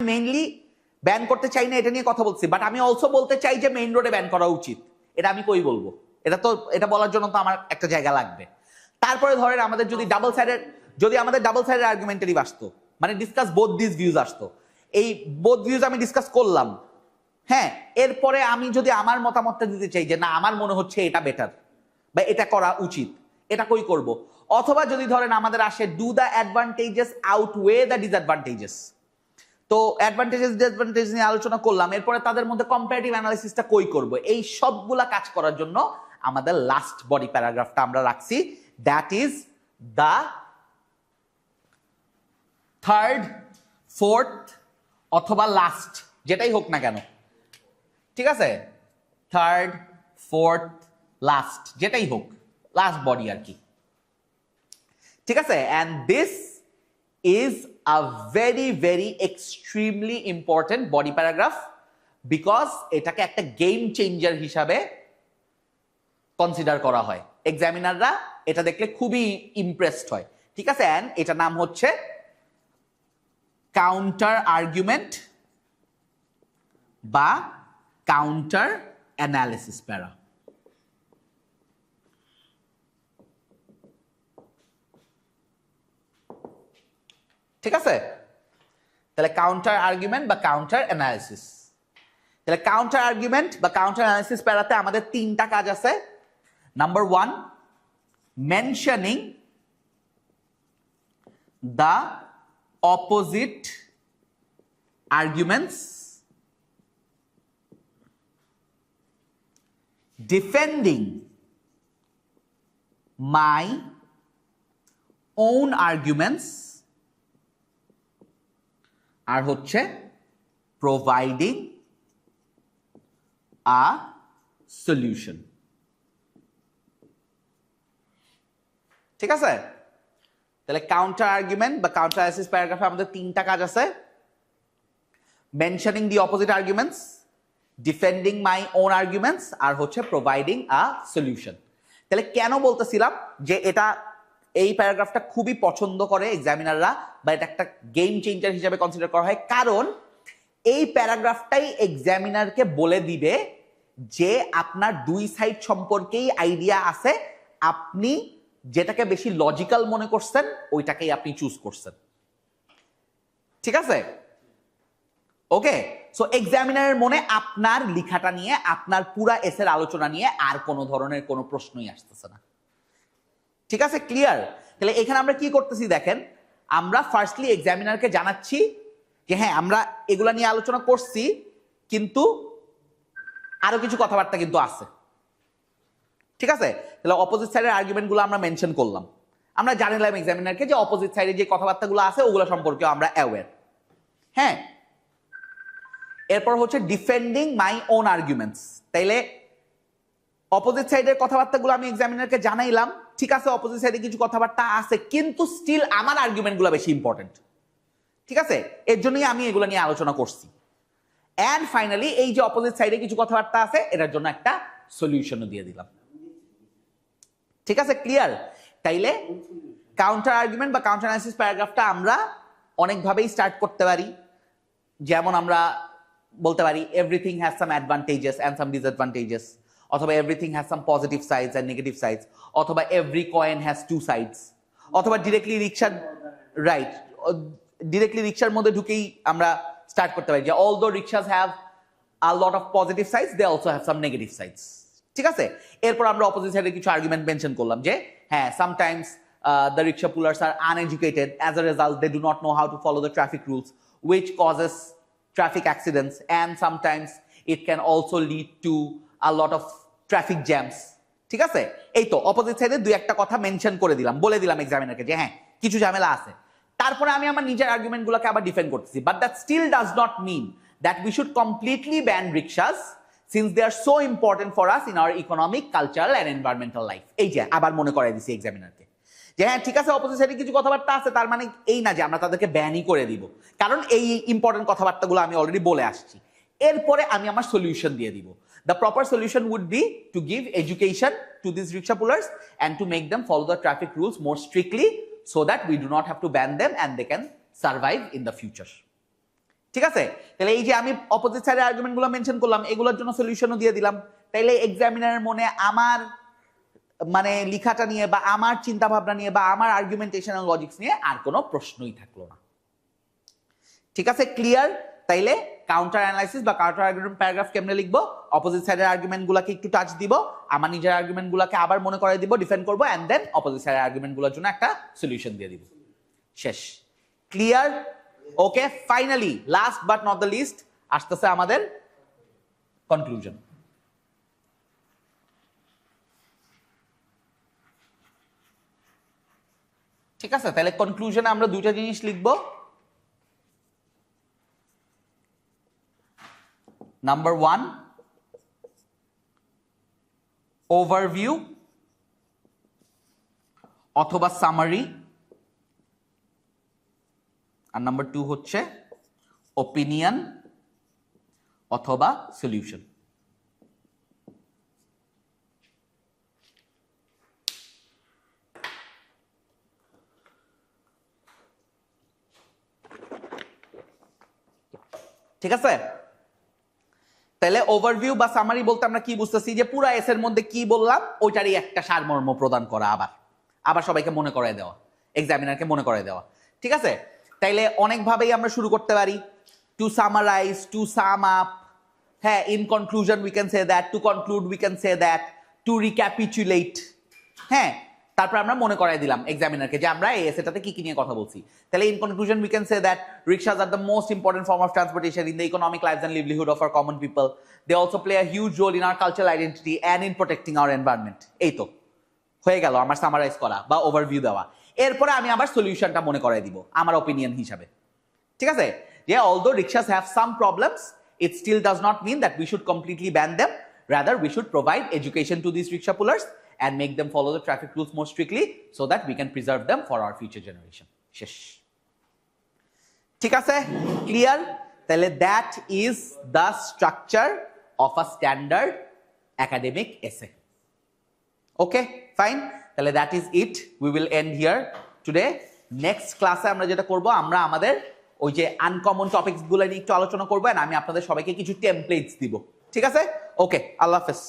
Mainly ban করতে চাই না এটা নিয়ে কথা বলছি, বাট আমি অলসো বলতে চাই যে মেইন রোডে ব্যান করা উচিত। এটা আমি কই বলবো? এটা বলার জন্য তো আমার একটা জায়গা লাগবে। তারপরে ধরেন আমাদের যদি আমাদের ডাবল সাইডেড আর্গুমেন্টারি আসতো, মানে ডিসকাস বোথ দিস ভিউজ আসতো, এই বোথ ভিউজ আমি ডিসকাস করলাম, হ্যাঁ, এরপরে আমি যদি আমার মতামতটা দিতে চাই যে না আমার মনে হচ্ছে এটা বেটার বা এটা করা উচিত, এটা কই করব? অথবা যদি ধরেন আমাদের আসে do the advantages outweigh the disadvantages, তো অ্যাডভান্টেজেস ডিসঅ্যাডভান্টেজ নিয়ে আলোচনা করলাম, এরপরে তাদের মধ্যে কম্পারেটিভ অ্যানালিসিসটা কই করব, এই সবগুলা কাজ করার জন্য আমাদের লাস্ট বডি প্যারাগ্রাফটা আমরা রাখছি, that is the third, fourth অথবা লাস্ট, যেটাই হোক না কেন, ঠিক আছে? থার্ড, ফোর্থ, লাস্ট, যেটাই হোক, লাস্ট বডি আর কি, ঠিক আছে? And this is a very very extremely important body paragraph, because এটাকে একটা গেম চেঞ্জার হিসাবে কনসিডার করা হয়। এক্সামিনাররা এটা দেখলে খুবই ইমপ্রেসড হয়, ঠিক আছে? অ্যান্ড এটার নাম হচ্ছে কাউন্টার আর্গুমেন্ট বা কাউন্টার অ্যানালিসিস প্যারা। ঠিক আছে? তাহলে কাউন্টার আর্গুমেন্ট বা কাউন্টার অ্যানালিসিস, তাহলে কাউন্টার আর্গুমেন্ট বা কাউন্টার অ্যানালিসিস প্যারাতে আমাদের তিনটা কাজ আছে। Number 1, mentioning the opposite arguments, defending my own arguments, আর হচ্ছে providing a solution। ঠিক আছে? তাহলে কাউন্টার আর্গুমেন্ট বা কাউন্টার অ্যানালিসিস প্যারাগ্রাফে আমাদের তিনটা কাজ আছে: mentioning the opposite arguments, defending my own arguments, আর হচ্ছে providing a solution। তাহলে কেন বলতেছিলাম যে এই প্যারাগ্রাফটা খুবই পছন্দ করে এক্সামিনাররা বা এটা একটা গেম চেঞ্জার হিসেবে কনসিডার করা হয়, কারণ এই প্যারাগ্রাফটাই এক্সামিনারকে বলে দিবে যে আপনার দুই সাইড সম্পর্কেই আইডিয়া আছে, আপনি যেটাকে বেশি লজিক্যাল মনে করছেন ওইটাকেই আপনি চুজ করছেন। ঠিক আছে? ওকে, সো এক্সামিনারের মনে আপনার লেখাটা নিয়ে, আপনার পুরা এসের আলোচনা নিয়ে আর কোনো ধরনের কোনো প্রশ্নই আসতেছে না। ঠিক আছে? ক্লিয়ার? তাহলে এখানে আমরা কি করতেছি দেখেন, আমরা ফার্স্টলি এক্সামিনারকে জানাচ্ছি যে হ্যাঁ আমরা এগুলা নিয়ে আলোচনা করছি, কিন্তু আরো কিছু কথাবার্তা কিন্তু আছে। ঠিক আছে? তাহলে অপোজিট সাইডের আর্গুমেন্টগুলো আমরা মেনশন করলাম, আমরা জানালাম এক্সামিনারকে যে অপোজিট সাইডে যে কথাবার্তাগুলো আছে ওগুলো সম্পর্কে আমরা অ্যাওয়্যার। হ্যাঁ, এরপর হচ্ছে ডিফেন্ডিং মাই ওন আর্গুমেন্টস। তাইলে অপোজিট সাইডের কথাবার্তাগুলো আমি এক্সামিনারকে জানাইলাম, ঠিক আছে অপোজিট সাইডে কিছু কথাবার্তা আছে, কিন্তু স্টিল আমার আর্গুমেন্টগুলো বেশি ইম্পর্টেন্ট। ঠিক আছে? এর জন্যই আমি এগুলো নিয়ে আলোচনা করছি। অ্যান্ড ফাইনালি এই যে অপোজিট সাইডে কিছু কথাবার্তা আছে এটার জন্য একটা সলিউশনও দিয়ে দিলাম। ঠিক আছে? ক্লিয়ার? তাইলে কাউন্টার আর্গুমেন্ট বা কাউন্টার অ্যানালিসিস প্যারাগ্রাফটা আমরা অনেকভাবেই স্টার্ট করতে পারি। যেমন আমরা বলতে পারি everything has some advantages and some disadvantages, অথবা everything has some positive sides and negative sides, অথবা every coin has two sides, অথবা ডিরেক্টলি রিক্সার মধ্যে ঢুকেই আমরা স্টার্ট করতে পারি যে although rickshaws have a lot of positive sides, they also have some negative sides. ঠিক আছে? এরপর আমরা অপোজিট সাইডে কিছু আর্গুমেন্ট মেনশন করলাম যে হ্যাঁ sometimes the rickshaw pullers are uneducated, as a result they do not know how to follow the traffic rules, which causes traffic accidents, and sometimes it can also lead to a lot of traffic jams. ঠিক আছে? এই তো opposite সাইডে দুই একটা কথা mention করে দিলাম, বলে দিলাম এক্সামিনারকে যে হ্যাঁ কিছু ঝামেলা আছে। তারপরে আমি আমার নিজের আর্গুমেন্টগুলোকে আবার ডিফেন্ড করতেছি, but that still does not mean that we should completely ban rickshaws since they are so important for us in our economic, cultural and environmental life। এই যে আবার মনে করাই দিছি এক্সামিনারকে যে হ্যাঁ ঠিক আছে অপোজিট সাইডে কিছু কথাবার্তা আছে, তার মানে এই না যে আমরা তাদেরকে ব্যানই করে দিব, কারণ এই ইম্পর্টেন্ট কথাবার্তাগুলো আমি অলরেডি বলে আসছি। এরপরে আমি আমার সলিউশন দিয়ে দিব। The proper solution would be to give education to this rickshaw pullers and to make them follow the traffic rules more strictly so that we do not have to ban them and they can survive in the future। ঠিক আছে? তাহলে এই যে আমি opposite সাইডের আর্গুমেন্টগুলো mention করলাম, এগুলোর জন্য সলিউশনও দিয়ে দিলাম। তাইলে এক্সামিনারের মনে আমার মানে লেখাটা নিয়ে বা আমার চিন্তা ভাবনা নিয়ে বা আমার আর্গুমেন্টেশন এবং লজিক্স নিয়ে আর কোনো প্রশ্নই থাকলো না। ঠিক আছে, ক্লিয়ার? তাইলে কাউন্টার অ্যানালাইসিস বা কাউন্টার আর্গুমেন্ট প্যারাগ্রাফ কেমনে লিখবো, অপোজিট সাইডের আর্গুমেন্টগুলোকে একটু টাচ দিব, আমার নিজের আর্গুমেন্টগুলোকে আবার মনে করাই দিব, ডিফেন্ড করবো, এন্ড দেন অপোজিট সাইডের আর্গুমেন্টগুলোর জন্য একটা সলিউশন দিয়ে দিব। শেষ। Clear? Okay, finally last but not the least আসতেছে আমাদের কনক্লুশন। ঠিক আছে, তাহলে কনক্লুশনে আমরা দুইটা জিনিস লিখবো। নাম্বার 1, ওভারভিউ অথবা সামারি, আর নাম্বার 2 হচ্ছে ওপিনিয়ন অথবা সলিউশন। ঠিক আছে, তাহলে ওভারভিউ বা সামারি বলতে আমরা কি বুঝতেছি, যে পুরা এস এর মধ্যে কি বললাম ওইটারই একটা সারমর্ম প্রদান করা, আবার সবাইকে মনে করায় দেওয়া, এক্সামিনারকে মনে করায় দেওয়া। ঠিক আছে, তাইলে অনেকভাবেই আমরা শুরু করতে পারি। To summarise, to sum up, হ্যাঁ, in conclusion we can say that, to conclude we can say that, to recapitulate, হ্যাঁ, তারপর আমরা মনে করাই দিলাম এক্সামিনারকে যে আমরা এই এসেটাতে কি কি নিয়ে কথা বলছি। তাহলে in conclusion we can say that rickshaws are the most important form of transportation in the economic lives and livelihood of our common people. They also play a huge role in our cultural identity and in protecting our environment. এই তো হয়ে গেল আমার summarise করা বা overview দেওয়া। এরপরে আমি আবার সলিউশনটা মনে করাই দিব আমার অপিনিয়ন হিসাবে। ঠিক আছে, যে although rickshaws have some problems, it still does not mean that we should completely ban them. Rather, we should provide education to these rickshaw pullers and make them follow the traffic rules more strictly so that we can preserve them for our future generation. শেষ। ঠিক আছে, clear? তাহলে that is the structure of a standard academic essay. Okay, fine, তাহলে that is it, we will end here today. Next ক্লাসে আমরা যেটা করব, আমরা আমাদের ওই যে আনকমন টপিকস গুলো নিয়ে একটু আলোচনা করবো, আমি আপনাদের সবাইকে কিছু টেমপ্লেটস দিব। ঠিক আছে, ওকে, আল্লাহ হাফেজ।